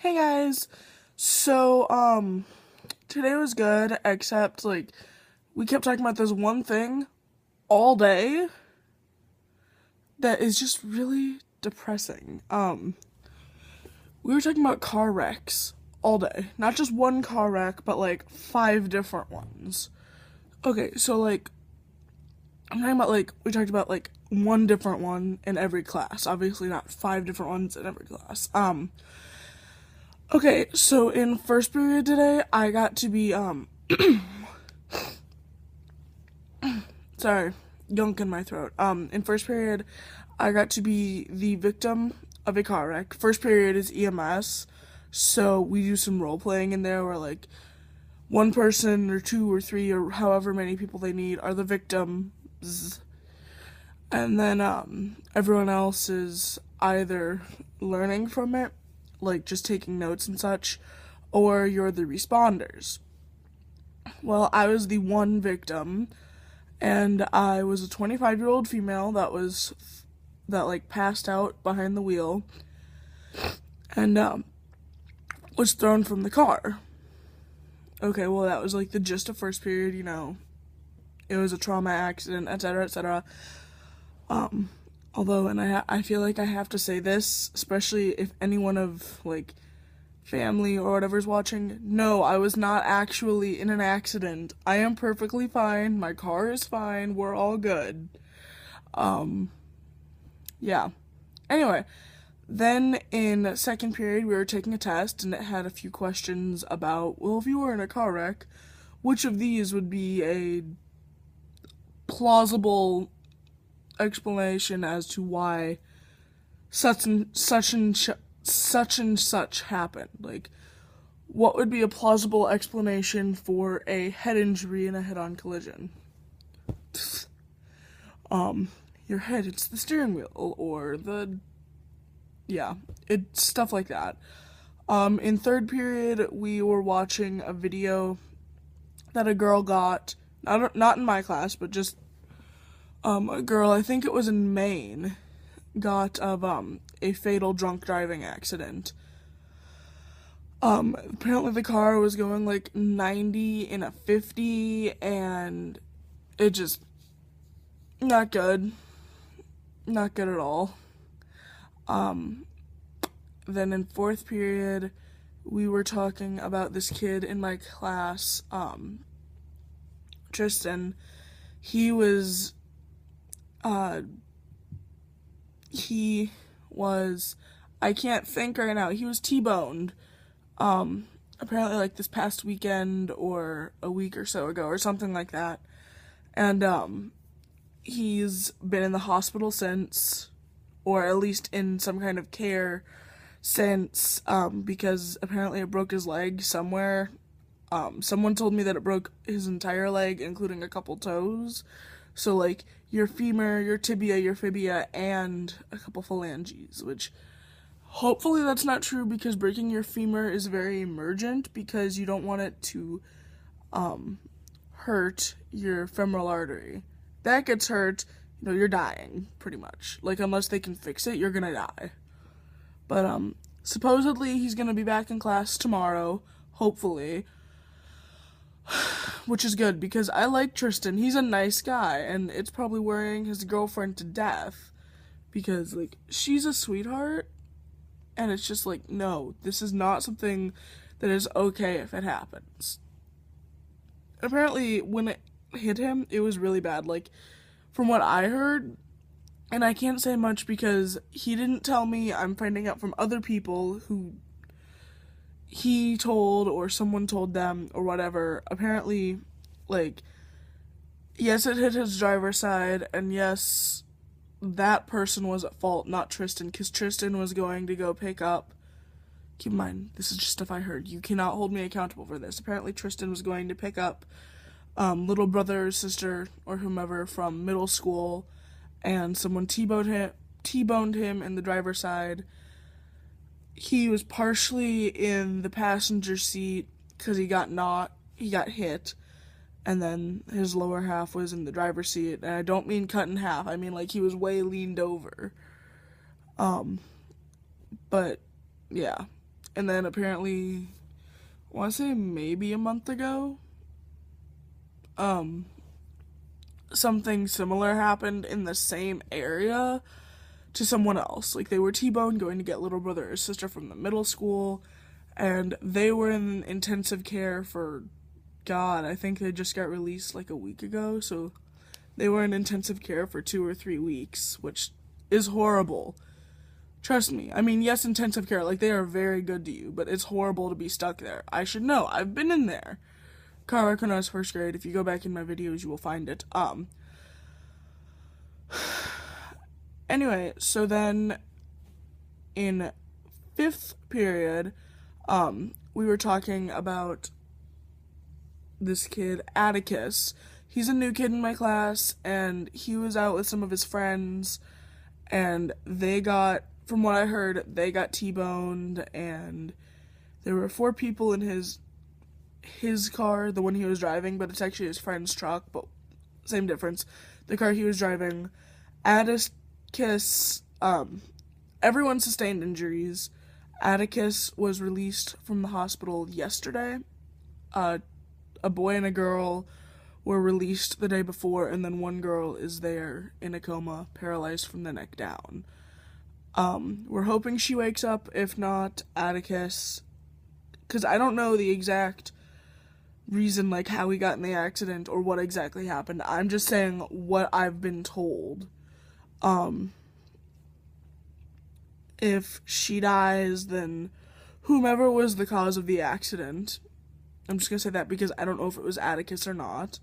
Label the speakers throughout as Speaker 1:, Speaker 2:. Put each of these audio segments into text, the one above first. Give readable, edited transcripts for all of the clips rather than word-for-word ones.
Speaker 1: Hey guys. Today was good, except we kept talking about this one thing all day that is just really depressing. We were talking about car wrecks all day. Not just one car wreck, but like five different ones. Okay, I'm talking about we talked about one different one in every class. Obviously not five different ones in every class. Okay, so in first period today, I got to be, sorry, gunk in my throat. In first period, I got to be the victim of a car wreck. First period is EMS, so we do some role playing in there where, one person or two or three or however many people they need are the victims, and then, everyone else is either learning from it, like just taking notes and such, or you're the responders. Well, I was the one victim, and I was a 25-year-old female that passed out behind the wheel and was thrown from the car. Okay, well that was the gist of first period, It was a trauma accident, etc., etc. Although, and I feel like I have to say this, especially if anyone of, family or whatever's watching, no, I was not actually in an accident. I am perfectly fine, my car is fine, we're all good. Yeah. Anyway, then in second period, we were taking a test, and it had a few questions about, well, if you were in a car wreck, which of these would be a plausible explanation as to why such and such happened. What would be a plausible explanation for a head injury in a head-on collision? Your head hits the steering wheel, or it's stuff like that. In third period, we were watching a video that a girl got, not in my class, but just a girl, I think it was in Maine, got of a fatal drunk driving accident. Apparently the car was going 90 in a 50, and it just not good. Not good at all. Then in fourth period, we were talking about this kid in my class, Tristan. He was I can't think right now. He was T-boned, apparently this past weekend or a week or so ago or something like that. And, he's been in the hospital since, or at least in some kind of care since, because apparently it broke his leg somewhere. Someone told me that it broke his entire leg, including a couple toes. So, your femur, your tibia, your fibia, and a couple phalanges, which hopefully that's not true, because breaking your femur is very emergent, because you don't want it to, hurt your femoral artery. That gets hurt, you're dying, pretty much. Unless they can fix it, you're gonna die. But, supposedly he's gonna be back in class tomorrow, hopefully. Which is good, because I like Tristan. He's a nice guy, and it's probably worrying his girlfriend to death, because, she's a sweetheart, and it's just no, this is not something that is okay if it happens. Apparently, when it hit him, it was really bad. From what I heard, and I can't say much because he didn't tell me, I'm finding out from other people who he told or someone told them or whatever. Apparently, yes, it hit his driver's side, and yes, that person was at fault, not Tristan, because Tristan was going to go pick up, keep in mind, this is just stuff I heard, you cannot hold me accountable for this. Apparently Tristan was going to pick up little brother or sister or whomever from middle school, and someone T-boned him in the driver's side. He was partially in the passenger seat because he got hit, and then his lower half was in the driver's seat, and I don't mean cut in half, I mean he was way leaned over. But yeah, And then apparently, I want to say maybe a month ago, um, something similar happened in the same area to someone else. Like, they were T-boned going to get little brother or sister from the middle school, and they were in intensive care for, God, I think they just got released like a week ago, so they were in intensive care for 2 or 3 weeks, which is horrible. Trust me. I mean, yes, intensive care, like, they are very good to you, but it's horrible to be stuck there. I should know. I've been in there. Car wreck when I was first grade. If you go back in my videos, you will find it. Anyway, so then in 5th period, we were talking about this kid, Atticus. He's a new kid in my class, and he was out with some of his friends, and they got, from what I heard, they got T-boned, and there were 4 people in his car, the one he was driving, but it's actually his friend's truck, but same difference. The car he was driving, Atticus, everyone sustained injuries. Atticus was released from the hospital yesterday. A boy and a girl were released the day before, and then one girl is there in a coma, paralyzed from the neck down. We're hoping she wakes up. If not, Atticus, because I don't know the exact reason, like, how he got in the accident or what exactly happened. I'm just saying what I've been told. If she dies, then whomever was the cause of the accident, I'm just gonna say that because I don't know if it was Atticus or not,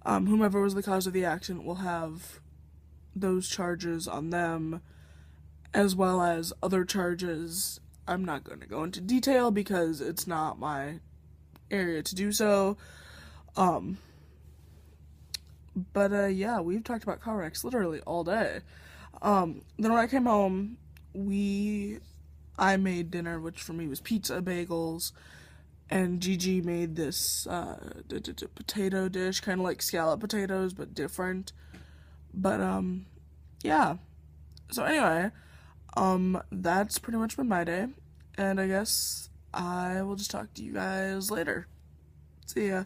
Speaker 1: whomever was the cause of the accident will have those charges on them, as well as other charges. I'm not going to go into detail because it's not my area to do so. But yeah, we've talked about car wrecks literally all day. Then when I came home, I made dinner, which for me was pizza, bagels, and Gigi made this potato dish, kind of like scallop potatoes, but different. But yeah. So anyway, that's pretty much been my day, and I guess I will just talk to you guys later. See ya.